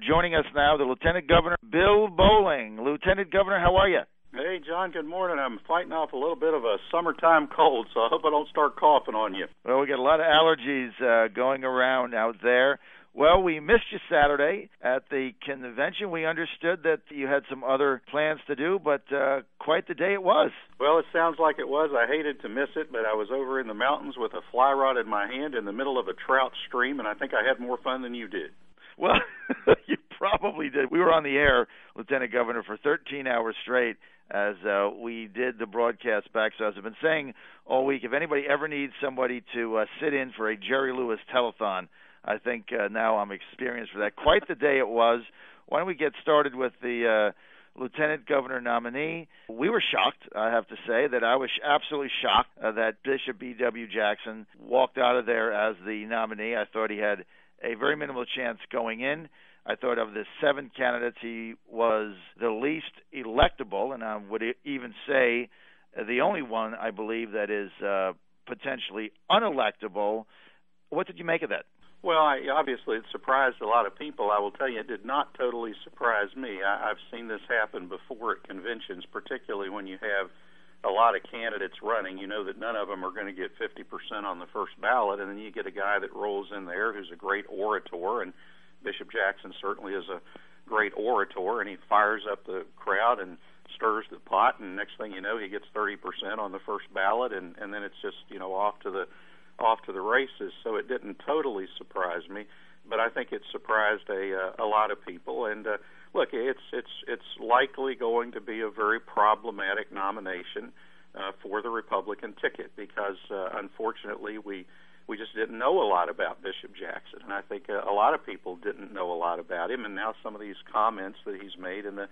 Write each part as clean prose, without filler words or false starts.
Joining us now, the Lieutenant Governor, Bill Boling. Lieutenant Governor, how are you? Hey, John, good morning. I'm fighting off a little bit of a summertime cold, so I hope I don't start coughing on you. Well, we got a lot of allergies going around out there. Well, we missed you Saturday at the convention. We understood that you had some other plans to do, but quite the day it was. Well, it sounds like it was. I hated to miss it, but I was over in the mountains with a fly rod in my hand in the middle of a trout stream, and I think I had more fun than you did. Well, you probably did. We were on the air, Lieutenant Governor, for 13 hours straight as we did the broadcast back. So as I've been saying all week, if anybody ever needs somebody to sit in for a Jerry Lewis telethon, I think now I'm experienced for that. Quite the day it was. Why don't we get started with the Lieutenant Governor nominee? We were shocked, I have to say, that I was absolutely shocked that Bishop B.W. Jackson walked out of there as the nominee. I thought he had a very minimal chance going in. I thought of the 7 candidates, he was the least electable, and I would even say the only one, I believe, that is potentially unelectable. What did you make of that? Well, obviously it surprised a lot of people. I will tell you, it did not totally surprise me. I've seen this happen before at conventions, particularly when you have a lot of candidates running. You know that none of them are going to get 50% on the first ballot, and then you get a guy that rolls in there who's a great orator, and Bishop Jackson certainly is a great orator, and he fires up the crowd and stirs the pot, and next thing you know, he gets 30% on the first ballot, and then it's just, off to the races. So it didn't totally surprise me, but I think it surprised a lot of people. And look, it's likely going to be a very problematic nomination for the Republican ticket because unfortunately we just didn't know a lot about Bishop Jackson, and I think a lot of people didn't know a lot about him. And now some of these comments that he's made in the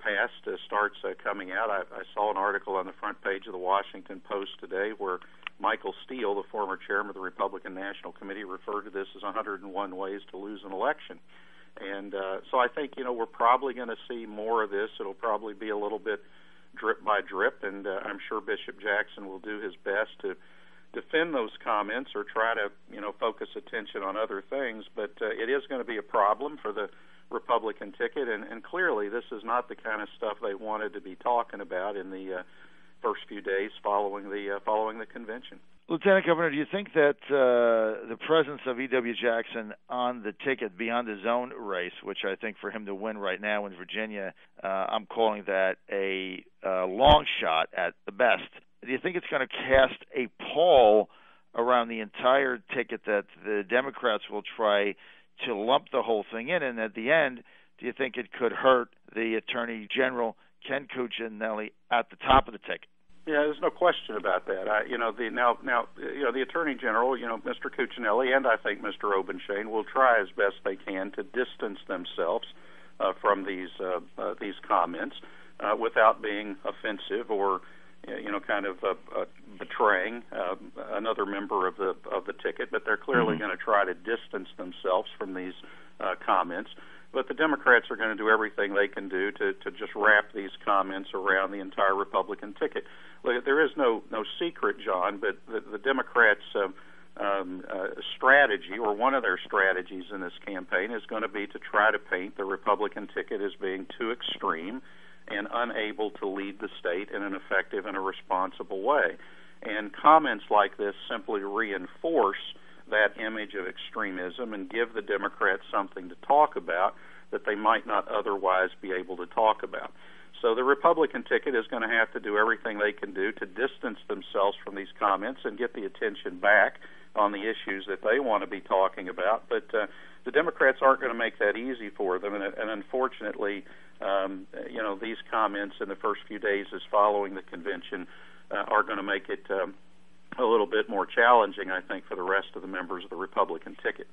past starts coming out. I saw an article on the front page of the Washington Post today where Michael Steele, the former chairman of the Republican National Committee, referred to this as 101 ways to lose an election. And so I think, we're probably going to see more of this. It'll probably be a little bit drip by drip, and I'm sure Bishop Jackson will do his best to defend those comments or try to, focus attention on other things. But it is going to be a problem for the Republican ticket, and clearly this is not the kind of stuff they wanted to be talking about in the first few days following the convention. Lieutenant Governor, do you think that the presence of E.W. Jackson on the ticket beyond his own race, which I think for him to win right now in Virginia, I'm calling that a long shot at the best, do you think it's going to cast a pall around the entire ticket that the Democrats will try to lump the whole thing in, and at the end, do you think it could hurt the Attorney General, Ken Cuccinelli, at the top of the ticket? Yeah, there's no question about that. The Attorney General, Mr. Cuccinelli, and I think Mr. Obenshain will try as best they can to distance themselves from these comments without being offensive or betraying another member of the ticket. But they're clearly going to try to distance themselves from these comments. But the Democrats are going to do everything they can do to just wrap these comments around the entire Republican ticket. Look, there is no secret, John, but the Democrats' strategy, or one of their strategies in this campaign, is going to be to try to paint the Republican ticket as being too extreme and unable to lead the state in an effective and a responsible way. And comments like this simply reinforce that image of extremism and give the Democrats something to talk about that they might not otherwise be able to talk about. So the Republican ticket is going to have to do everything they can do to distance themselves from these comments and get the attention back on the issues that they want to be talking about. But the Democrats aren't going to make that easy for them, and unfortunately, these comments in the first few days as following the convention are going to make it a little bit more challenging, I think, for the rest of the members of the Republican ticket.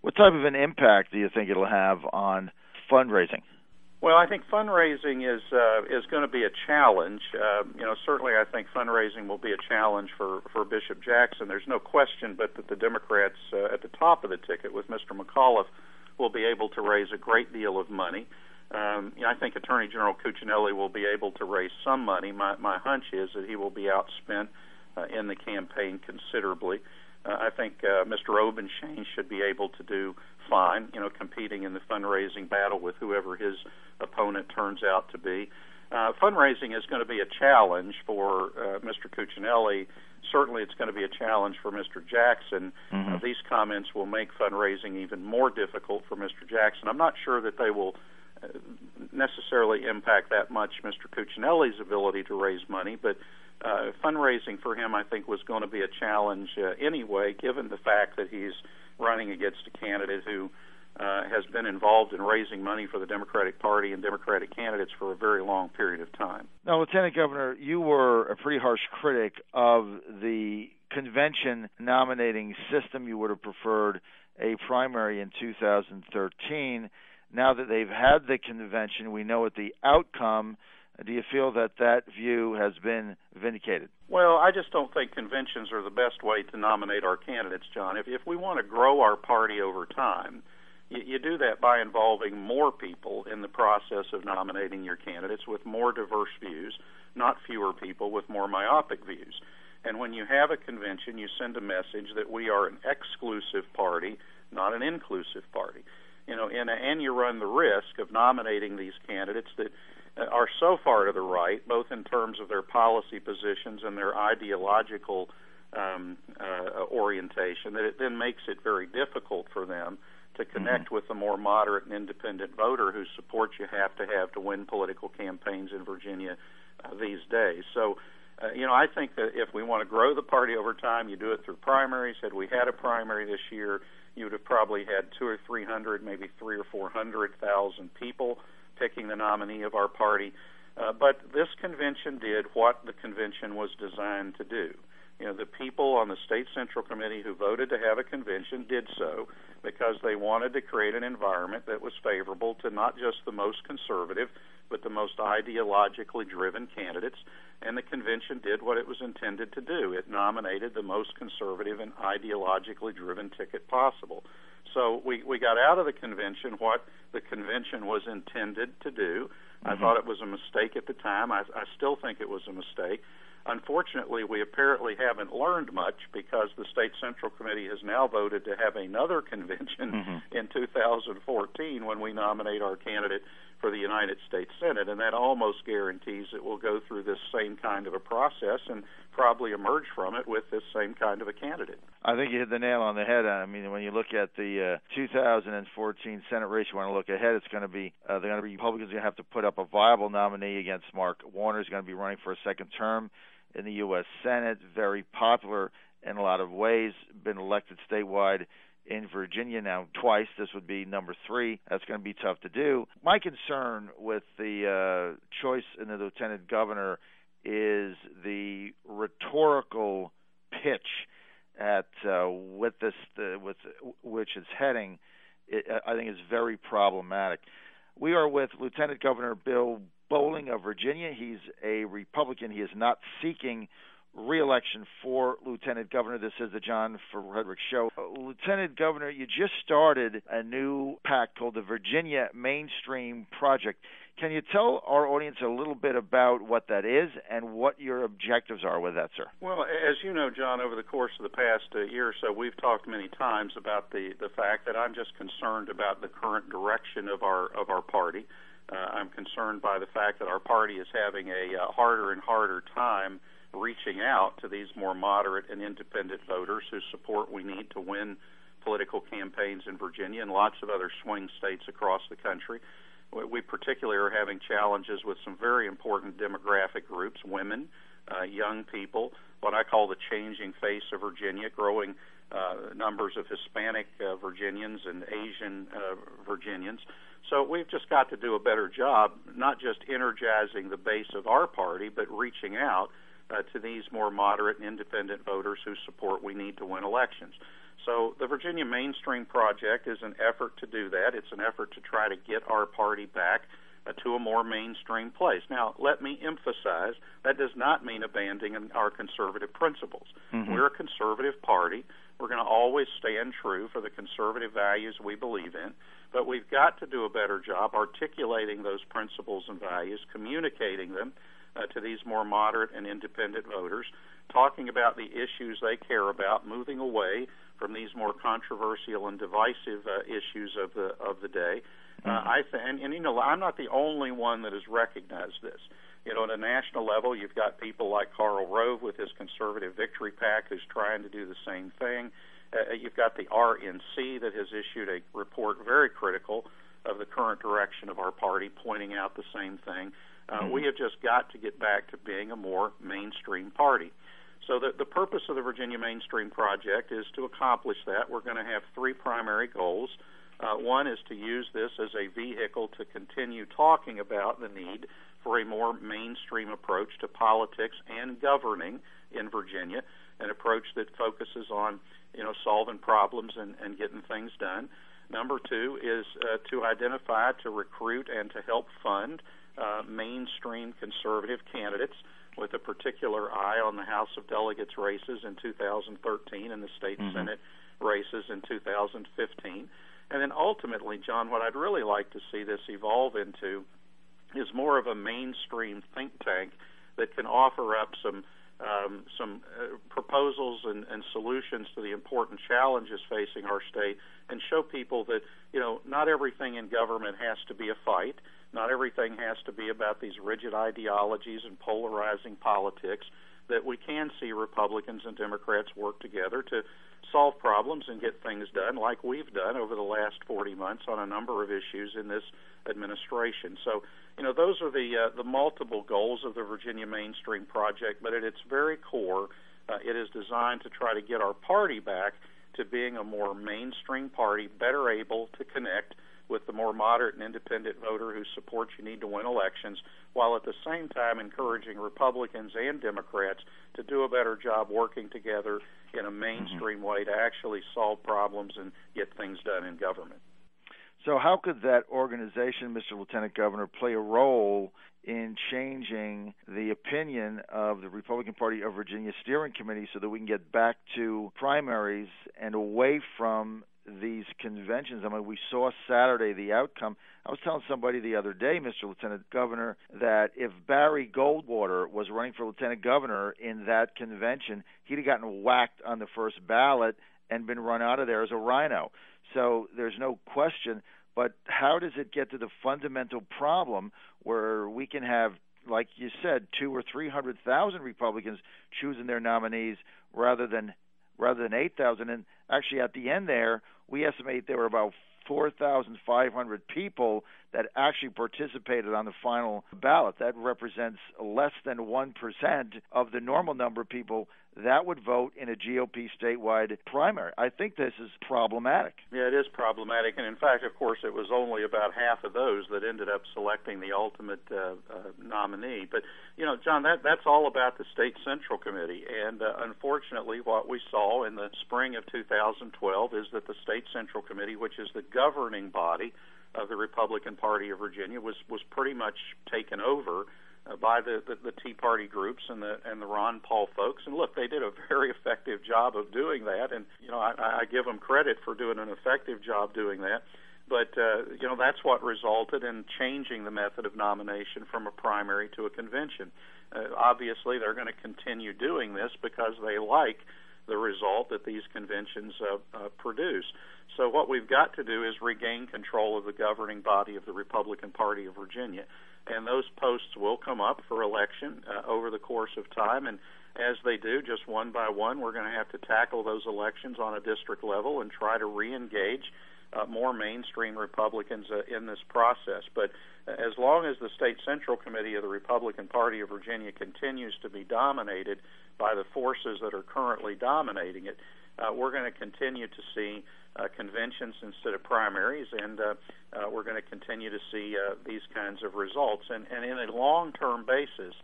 What type of an impact do you think it'll have on fundraising? Well, I think fundraising is going to be a challenge. Certainly I think fundraising will be a challenge for Bishop Jackson. There's no question but that the Democrats at the top of the ticket with Mr. McAuliffe will be able to raise a great deal of money. I think Attorney General Cuccinelli will be able to raise some money. My hunch is that he will be outspent in the campaign considerably. I think Mr. Obenshain should be able to do fine, competing in the fundraising battle with whoever his opponent turns out to be. Fundraising is going to be a challenge for Mr. Cuccinelli. Certainly it's going to be a challenge for Mr. Jackson. These comments will make fundraising even more difficult for Mr. Jackson. I'm not sure that they will necessarily impact that much Mr. Cuccinelli's ability to raise money, but fundraising for him, I think, was going to be a challenge anyway, given the fact that he's running against a candidate who has been involved in raising money for the Democratic Party and Democratic candidates for a very long period of time. Now, Lieutenant Governor, you were a pretty harsh critic of the convention nominating system. You would have preferred a primary in 2013. Now that they've had the convention, we know what the outcome. Do you feel that that view has been vindicated? Well, I just don't think conventions are the best way to nominate our candidates, John. If we want to grow our party over time, you do that by involving more people in the process of nominating your candidates with more diverse views, not fewer people with more myopic views. And when you have a convention, you send a message that we are an exclusive party, not an inclusive party. And you run the risk of nominating these candidates that are so far to the right, both in terms of their policy positions and their ideological orientation, that it then makes it very difficult for them to connect with the more moderate and independent voter whose support you have to win political campaigns in Virginia these days. So, I think that if we want to grow the party over time, you do it through primaries. Had we had a primary this year, you would have probably had 200 or 300, maybe 300,000 or 400,000 people picking the nominee of our party. But this convention did what the convention was designed to do. The people on the State Central Committee who voted to have a convention did so because they wanted to create an environment that was favorable to not just the most conservative, but the most ideologically driven candidates. And the convention did what it was intended to do. It nominated the most conservative and ideologically driven ticket possible. So we got out of the convention what the convention was intended to do. I thought it was a mistake at the time. I still think it was a mistake. Unfortunately, we apparently haven't learned much because the State Central Committee has now voted to have another convention in 2014 when we nominate our candidate for the United States Senate, and that almost guarantees that we'll go through this same kind of a process and probably emerge from it with this same kind of a candidate. I think you hit the nail on the head. I mean, when you look at the 2014 Senate race, you want to look ahead, it's going to be Republicans going to have to put up a viable nominee against Mark Warner, who's going to be running for a second term in the U.S. Senate, very popular in a lot of ways, been elected statewide in Virginia now twice. This would be number 3. That's going to be tough to do. My concern with the choice in the lieutenant governor is the rhetorical pitch at with which it's heading. I think is very problematic. We are with Lieutenant Governor Bill Boling of Virginia. He's a Republican. He is not seeking re-election for Lieutenant Governor. This is the John Fredericks Show. Lieutenant Governor, you just started a new PAC called the Virginia Mainstream Project. Can you tell our audience a little bit about what that is and what your objectives are with that, sir? Well, as you know, John, over the course of the past year or so, we've talked many times about the fact that I'm just concerned about the current direction of our party. I'm concerned by the fact that our party is having a harder and harder time reaching out to these more moderate and independent voters whose support we need to win political campaigns in Virginia and lots of other swing states across the country. We particularly are having challenges with some very important demographic groups, women, young people, what I call the changing face of Virginia, growing numbers of Hispanic Virginians and Asian Virginians. So we've just got to do a better job, not just energizing the base of our party, but reaching out to these more moderate and independent voters whose support we need to win elections. So the Virginia Mainstream Project is an effort to do that. It's an effort to try to get our party back to a more mainstream place. Now, let me emphasize, that does not mean abandoning our conservative principles. We're a conservative party. We're going to always stand true for the conservative values we believe in, but we've got to do a better job articulating those principles and values, communicating them to these more moderate and independent voters, talking about the issues they care about, moving away from these more controversial and divisive issues of the day. And you know, I'm not the only one that has recognized this. You know, at a national level, you've got people like Karl Rove with his Conservative Victory PAC who's trying to do the same thing. You've got the RNC that has issued a report very critical of the current direction of our party, pointing out the same thing. We have just got to get back to being a more mainstream party. So the purpose of the Virginia Mainstream Project is to accomplish that. We're going to have three primary goals. One is to use this as a vehicle to continue talking about the need for a more mainstream approach to politics and governing in Virginia, an approach that focuses on, you know, solving problems and getting things done. Number two is to identify, to recruit, and to help fund mainstream conservative candidates with a particular eye on the House of Delegates races in 2013 and the state Senate races in 2015. And then ultimately, John, what I'd really like to see this evolve into is more of a mainstream think tank that can offer up some proposals and solutions to the important challenges facing our state, and show people that, you know, not everything in government has to be a fight. Not everything has to be about these rigid ideologies and polarizing politics, that we can see Republicans and Democrats work together to solve problems and get things done like we've done over the last 40 months on a number of issues in this administration. So, you know, those are the multiple goals of the Virginia Mainstream Project, but at its very core, it is designed to try to get our party back to being a more mainstream party, better able to connect with the more moderate and independent voter who supports you need to win elections, while at the same time encouraging Republicans and Democrats to do a better job working together in a mainstream way to actually solve problems and get things done in government. So how could that organization, Mr. Lieutenant Governor, play a role in changing the opinion of the Republican Party of Virginia Steering Committee so that we can get back to primaries and away from these conventions? I mean, we saw Saturday the outcome. I was telling somebody the other day, Mr. Lieutenant Governor, that if Barry Goldwater was running for Lieutenant Governor in that convention, he'd have gotten whacked on the first ballot and been run out of there as a rhino. So there's no question. But how does it get to the fundamental problem where we can have, like you said, 200,000 or 300,000 Republicans choosing their nominees rather than 8,000? And actually, at the end there, we estimate there were about 4,500 people that actually participated on the final ballot. That represents less than 1% of the normal number of people that would vote in a GOP statewide primary. I think this is problematic. Yeah, it is problematic. And in fact, of course, it was only about half of those that ended up selecting the ultimate nominee. But, you know, John, that's all about the State Central Committee. And unfortunately, what we saw in the spring of 2012 is that the State Central Committee, which is the governing body of the Republican Party of Virginia, was pretty much taken over by the Tea Party groups and the Ron Paul folks. And look, they did a very effective job of doing that, and you know, I give them credit for doing an effective job doing that. But you know, that's what resulted in changing the method of nomination from a primary to a convention. Obviously, they're going to continue doing this because they like the result that these conventions produce. So what we've got to do is regain control of the governing body of the Republican Party of Virginia. And those posts will come up for election over the course of time. And as they do, just one by one, we're going to have to tackle those elections on a district level and try to re-engage more mainstream Republicans in this process. But as long as the State Central Committee of the Republican Party of Virginia continues to be dominated by the forces that are currently dominating it, we're going to continue to see conventions instead of primaries, and we're going to continue to see these kinds of results. And in a long-term basis,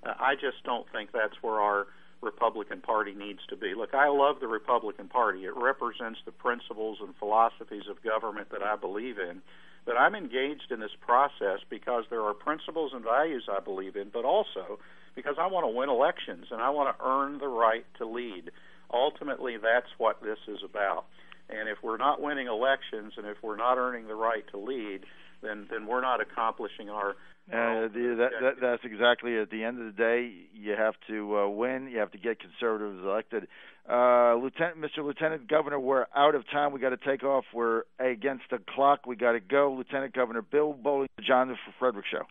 I just don't think that's where our Republican Party needs to be. Look, I love the Republican Party. It represents the principles and philosophies of government that I believe in. But I'm engaged in this process because there are principles and values I believe in, but also because I want to win elections and I want to earn the right to lead. Ultimately, that's what this is about. And if we're not winning elections and if we're not earning the right to lead, then we're not accomplishing our that's exactly it. At the end of the day, you have to win. You have to get conservatives elected. Mr. Lieutenant Governor, we're out of time. We got to take off. We're against the clock. We got to go. Lieutenant Governor Bill Boling, John Fredericks Show.